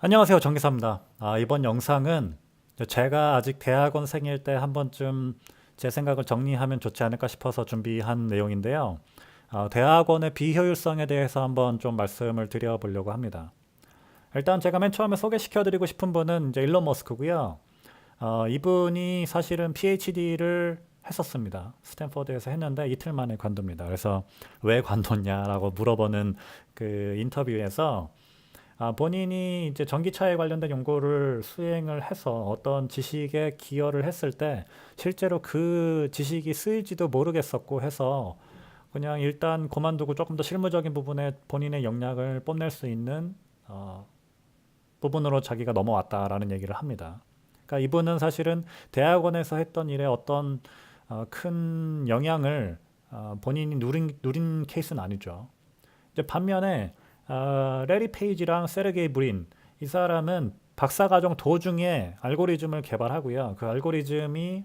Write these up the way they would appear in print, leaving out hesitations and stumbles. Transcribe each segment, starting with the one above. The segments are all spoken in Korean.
안녕하세요. 정기사입니다. 이번 영상은 제가 아직 대학원생일 때 한 번쯤 제 생각을 정리하면 좋지 않을까 싶어서 준비한 내용인데요. 대학원의 비효율성에 대해서 한번 좀 말씀을 드려보려고 합니다. 일단 제가 맨 처음에 소개시켜드리고 싶은 분은 이제 일론 머스크고요. 이분이 사실은 PhD를 했었습니다. 스탠퍼드에서 했는데 이틀 만에 관둡니다. 그래서 왜 관뒀냐라고 물어보는 그 인터뷰에서 본인이 이제 전기차에 관련된 연구를 수행을 해서 어떤 지식에 기여를 했을 때 실제로 그 지식이 쓰일지도 모르겠었고 해서 그냥 일단 그만두고 조금 더 실무적인 부분에 본인의 역량을 뽐낼 수 있는 어, 부분으로 자기가 넘어왔다라는 얘기를 합니다. 그러니까 이분은 사실은 대학원에서 했던 일에 어떤 큰 영향을 본인이 누린 케이스는 아니죠. 이제 반면에 레리 페이지랑 세르게이 브린 이 사람은 박사과정 도중에 알고리즘을 개발하고요. 그 알고리즘이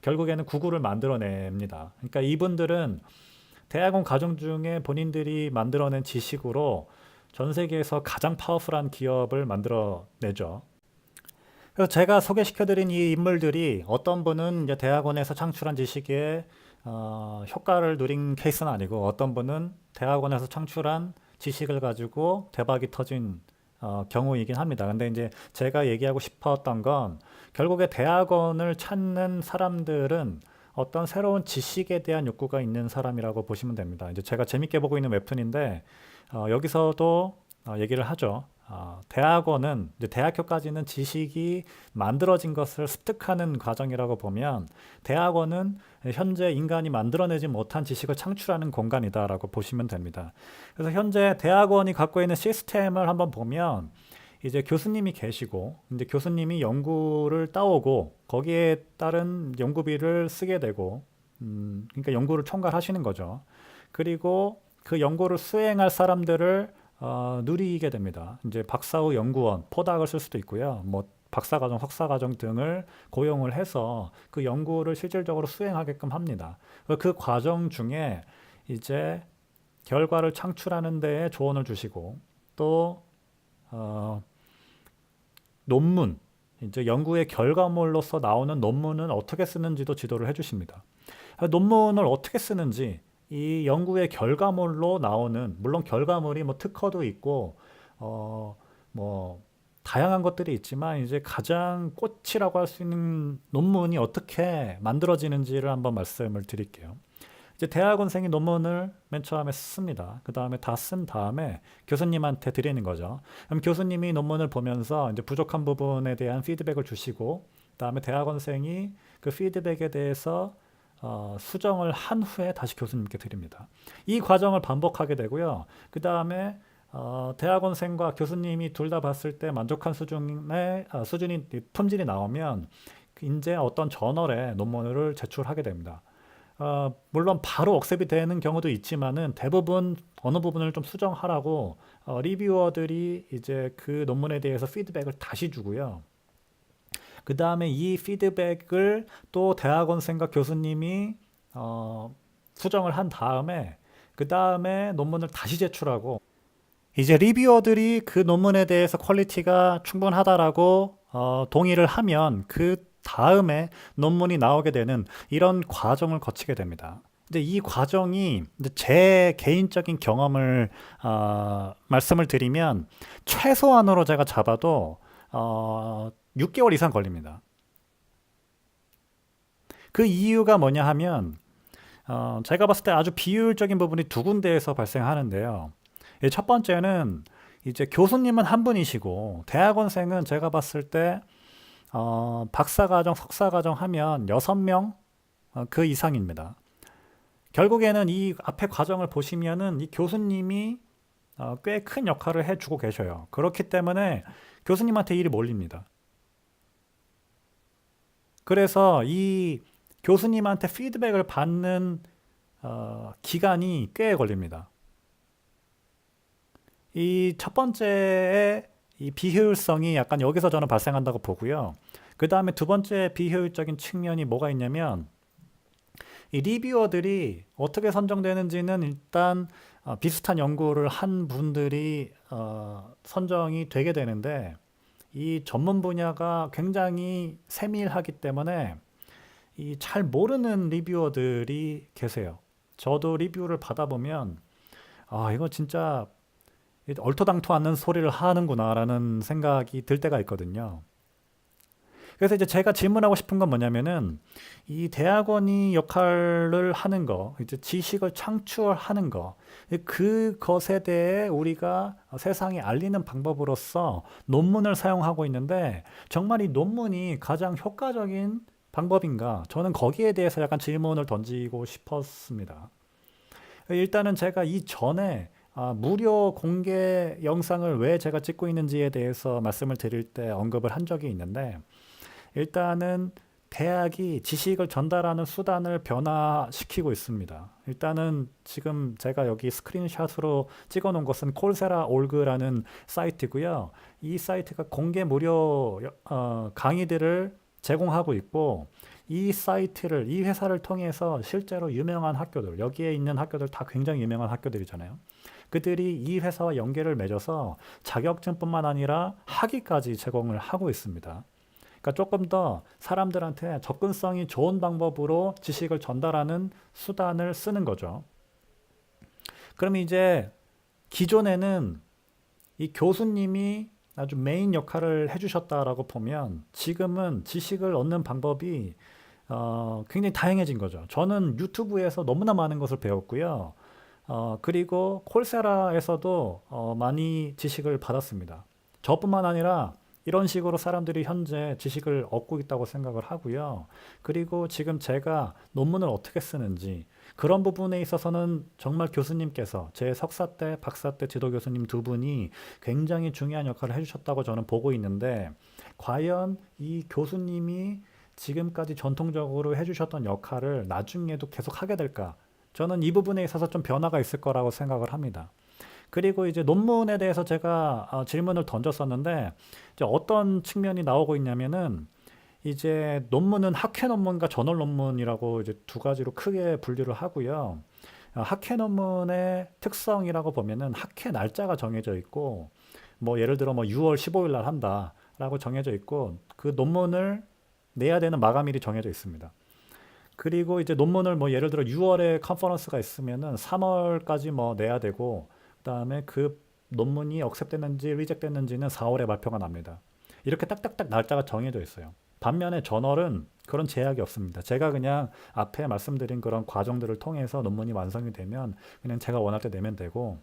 결국에는 구글을 만들어냅니다. 그러니까 이분들은 대학원 과정 중에 본인들이 만들어낸 지식으로 전 세계에서 가장 파워풀한 기업을 만들어내죠. 그래서 제가 소개시켜드린 이 인물들이 어떤 분은 이제 대학원에서 창출한 지식에 효과를 누린 케이스는 아니고 어떤 분은 대학원에서 창출한 지식을 가지고 대박이 터진 경우이긴 합니다. 근데 이제 제가 얘기하고 싶었던 건 결국에 대학원을 찾는 사람들은 어떤 새로운 지식에 대한 욕구가 있는 사람이라고 보시면 됩니다. 이제 제가 재밌게 보고 있는 웹툰인데 여기서도 얘기를 하죠. 대학원은 이제 대학교까지는 지식이 만들어진 것을 습득하는 과정이라고 보면 대학원은 현재 인간이 만들어내지 못한 지식을 창출하는 공간이다라고 보시면 됩니다. 그래서 현재 대학원이 갖고 있는 시스템을 한번 보면 이제 교수님이 계시고 이제 교수님이 연구를 따오고 거기에 따른 연구비를 쓰게 되고 그러니까 연구를 총괄하시는 거죠. 그리고 그 연구를 수행할 사람들을 누리게 됩니다. 이제 박사 후 연구원, 포닥을 쓸 수도 있고요. 뭐 박사과정, 석사과정 등을 고용을 해서 그 연구를 실질적으로 수행하게끔 합니다. 그 과정 중에 이제 결과를 창출하는 데에 조언을 주시고 또 어, 논문, 이제 연구의 결과물로서 나오는 논문은 어떻게 쓰는지도 지도를 해주십니다. 논문을 어떻게 쓰는지 이 연구의 결과물로 나오는 물론 결과물이 뭐 특허도 있고 뭐 다양한 것들이 있지만 이제 가장 꽃이라고 할 수 있는 논문이 어떻게 만들어지는지를 한번 말씀을 드릴게요. 이제 대학원생이 논문을 맨 처음에 씁니다. 그 다음에 다 쓴 다음에 교수님한테 드리는 거죠. 그럼 교수님이 논문을 보면서 이제 부족한 부분에 대한 피드백을 주시고, 그다음에 대학원생이 그 피드백에 대해서 수정을 한 후에 다시 교수님께 드립니다. 이 과정을 반복하게 되고요. 그 다음에 대학원생과 교수님이 둘 다 봤을 때 만족한 수준의 수준이 품질이 나오면 이제 어떤 저널에 논문을 제출하게 됩니다. 물론 바로 억셉이 되는 경우도 있지만은 대부분 어느 부분을 좀 수정하라고 리뷰어들이 이제 그 논문에 대해서 피드백을 다시 주고요. 그 다음에 이 피드백을 또 대학원생과 교수님이 수정을 한 다음에 그 다음에 논문을 다시 제출하고 이제 리뷰어들이 그 논문에 대해서 퀄리티가 충분하다라고 동의를 하면 그 다음에 논문이 나오게 되는 이런 과정을 거치게 됩니다. 근데 이 과정이 제 개인적인 경험을 말씀을 드리면 최소한으로 제가 잡아도 6개월 이상 걸립니다. 그 이유가 뭐냐 하면 제가 봤을 때 아주 비효율적인 부분이 두 군데에서 발생하는데요. 첫 번째는 이제 교수님은 한 분이시고 대학원생은 제가 봤을 때 박사과정, 석사과정 하면 6명 그 이상입니다. 결국에는 이 앞에 과정을 보시면은 이 교수님이 꽤 큰 역할을 해주고 계셔요. 그렇기 때문에 교수님한테 일이 몰립니다. 그래서 이 교수님한테 피드백을 받는 기간이 꽤 걸립니다. 이 첫 번째의 이 비효율성이 약간 여기서 저는 발생한다고 보고요. 그 다음에 두 번째 비효율적인 측면이 뭐가 있냐면 이 리뷰어들이 어떻게 선정되는지는 일단 비슷한 연구를 한 분들이 선정이 되게 되는데 이 전문 분야가 굉장히 세밀하기 때문에 이 잘 모르는 리뷰어들이 계세요. 저도 리뷰를 받아보면 아, 이거 진짜 얼토당토 않는 소리를 하는구나라는 생각이 들 때가 있거든요. 그래서 이제 제가 질문하고 싶은 건 뭐냐면은 이 대학원이 역할을 하는 거, 이제 지식을 창출하는 거, 그것에 대해 우리가 세상에 알리는 방법으로서 논문을 사용하고 있는데 정말 이 논문이 가장 효과적인 방법인가? 저는 거기에 대해서 약간 질문을 던지고 싶었습니다. 일단은 제가 이전에 무료 공개 영상을 왜 제가 찍고 있는지에 대해서 말씀을 드릴 때 언급을 한 적이 있는데 일단은 대학이 지식을 전달하는 수단을 변화시키고 있습니다. 일단은 지금 제가 여기 스크린샷으로 찍어 놓은 것은 콜세라 올그라는 사이트고요. 이 사이트가 공개 무료 강의들을 제공하고 있고 이 사이트를 이 회사를 통해서 실제로 유명한 학교들 여기에 있는 학교들 다 굉장히 유명한 학교들이잖아요. 그들이 이 회사와 연계를 맺어서 자격증뿐만 아니라 학위까지 제공을 하고 있습니다. 그러니까 조금 더 사람들한테 접근성이 좋은 방법으로 지식을 전달하는 수단을 쓰는 거죠. 그럼 이제 기존에는 이 교수님이 아주 메인 역할을 해주셨다라고 보면 지금은 지식을 얻는 방법이 굉장히 다양해진 거죠. 저는 유튜브에서 너무나 많은 것을 배웠고요. 그리고 콜세라에서도 많이 지식을 받았습니다. 저뿐만 아니라 이런 식으로 사람들이 현재 지식을 얻고 있다고 생각을 하고요. 그리고 지금 제가 논문을 어떻게 쓰는지 그런 부분에 있어서는 정말 교수님께서 제 석사 때, 박사 때 지도 교수님 두 분이 굉장히 중요한 역할을 해주셨다고 저는 보고 있는데 과연 이 교수님이 지금까지 전통적으로 해주셨던 역할을 나중에도 계속 하게 될까? 저는 이 부분에 있어서 좀 변화가 있을 거라고 생각을 합니다. 그리고 이제 논문에 대해서 제가 질문을 던졌었는데 이제 어떤 측면이 나오고 있냐면은 이제 논문은 학회 논문과 저널 논문이라고 이제 두 가지로 크게 분류를 하고요. 학회 논문의 특성이라고 보면은 학회 날짜가 정해져 있고 뭐 예를 들어 뭐 6월 15일 날 한다라고 정해져 있고 그 논문을 내야 되는 마감일이 정해져 있습니다. 그리고 이제 논문을 뭐 예를 들어 6월에 컨퍼런스가 있으면은 3월까지 뭐 내야 되고 그다음에 그 논문이 억셉됐는지 리젝됐는지는 4월에 발표가 납니다. 이렇게 딱딱딱 날짜가 정해져 있어요. 반면에 저널은 그런 제약이 없습니다. 제가 그냥 앞에 말씀드린 그런 과정들을 통해서 논문이 완성이 되면 그냥 제가 원할 때 내면 되고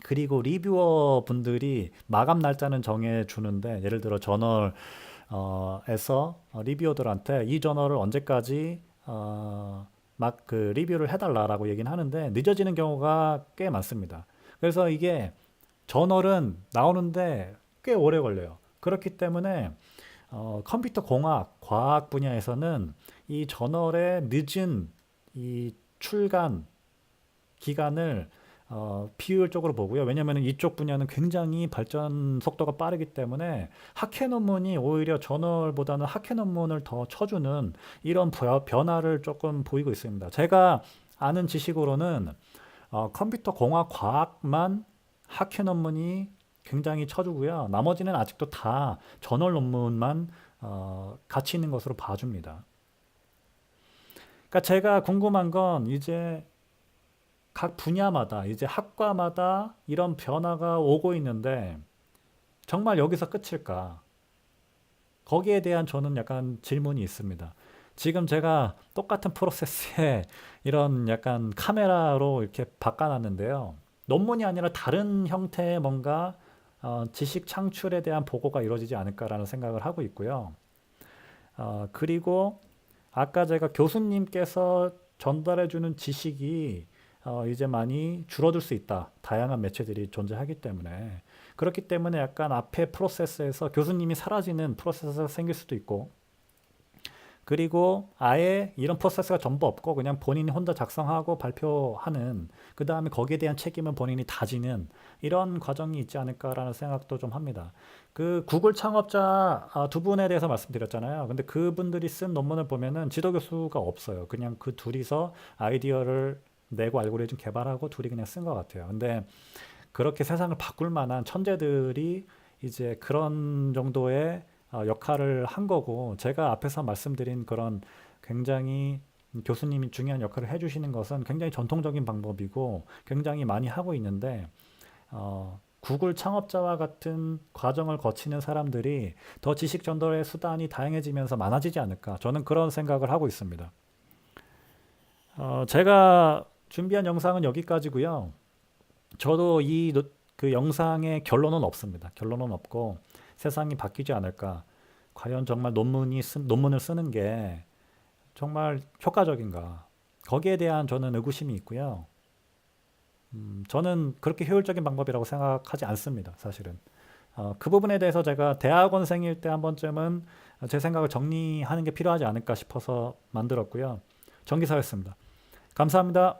그리고 리뷰어 분들이 마감 날짜는 정해 주는데 예를 들어 저널에서 리뷰어들한테 이 저널을 언제까지 막 그 리뷰를 해달라라고 얘기는 하는데 늦어지는 경우가 꽤 많습니다. 그래서 이게 저널은 나오는데 꽤 오래 걸려요. 그렇기 때문에 컴퓨터 공학, 과학 분야에서는 이 저널의 늦은 이 출간 기간을 비효율적으로 보고요. 왜냐하면 이쪽 분야는 굉장히 발전 속도가 빠르기 때문에 학회 논문이 오히려 저널보다는 학회 논문을 더 쳐주는 이런 변화를 조금 보이고 있습니다. 제가 아는 지식으로는 컴퓨터 공학 과학만 학회 논문이 굉장히 쳐주고요. 나머지는 아직도 다 저널 논문만 가치 있는 것으로 봐줍니다. 그러니까 제가 궁금한 건 이제 각 분야마다 이제 학과마다 이런 변화가 오고 있는데 정말 여기서 끝일까? 거기에 대한 저는 약간 질문이 있습니다. 지금 제가 똑같은 프로세스에 이런 약간 카메라로 이렇게 바꿔놨는데요. 논문이 아니라 다른 형태의 뭔가 지식 창출에 대한 보고가 이루어지지 않을까라는 생각을 하고 있고요. 그리고 아까 제가 교수님께서 전달해주는 지식이 이제 많이 줄어들 수 있다. 다양한 매체들이 존재하기 때문에. 그렇기 때문에 약간 앞에 프로세스에서 교수님이 사라지는 프로세스가 생길 수도 있고, 그리고 아예 이런 프로세스가 전부 없고 그냥 본인이 혼자 작성하고 발표하는 그 다음에 거기에 대한 책임은 본인이 다지는 이런 과정이 있지 않을까라는 생각도 좀 합니다. 그 구글 창업자 두 분에 대해서 말씀드렸잖아요. 근데 그분들이 쓴 논문을 보면은 지도 교수가 없어요. 그냥 그 둘이서 아이디어를 내고 알고리즘 개발하고 둘이 그냥 쓴 것 같아요. 근데 그렇게 세상을 바꿀 만한 천재들이 이제 그런 정도의 역할을 한 거고, 제가 앞에서 말씀드린 그런 굉장히 교수님이 중요한 역할을 해주시는 것은 굉장히 전통적인 방법이고 굉장히 많이 하고 있는데, 구글 창업자와 같은 과정을 거치는 사람들이 더 지식 전달의 수단이 다양해지면서 많아지지 않을까, 저는 그런 생각을 하고 있습니다. 제가 준비한 영상은 여기까지고요. 저도 그 영상의 결론은 없습니다. 결론은 없고 세상이 바뀌지 않을까. 과연 정말 논문을 쓰는 게 정말 효과적인가. 거기에 대한 저는 의구심이 있고요. 저는 그렇게 효율적인 방법이라고 생각하지 않습니다. 사실은. 그 부분에 대해서 제가 대학원생일 때 한 번쯤은 제 생각을 정리하는 게 필요하지 않을까 싶어서 만들었고요. 정기사였습니다. 감사합니다.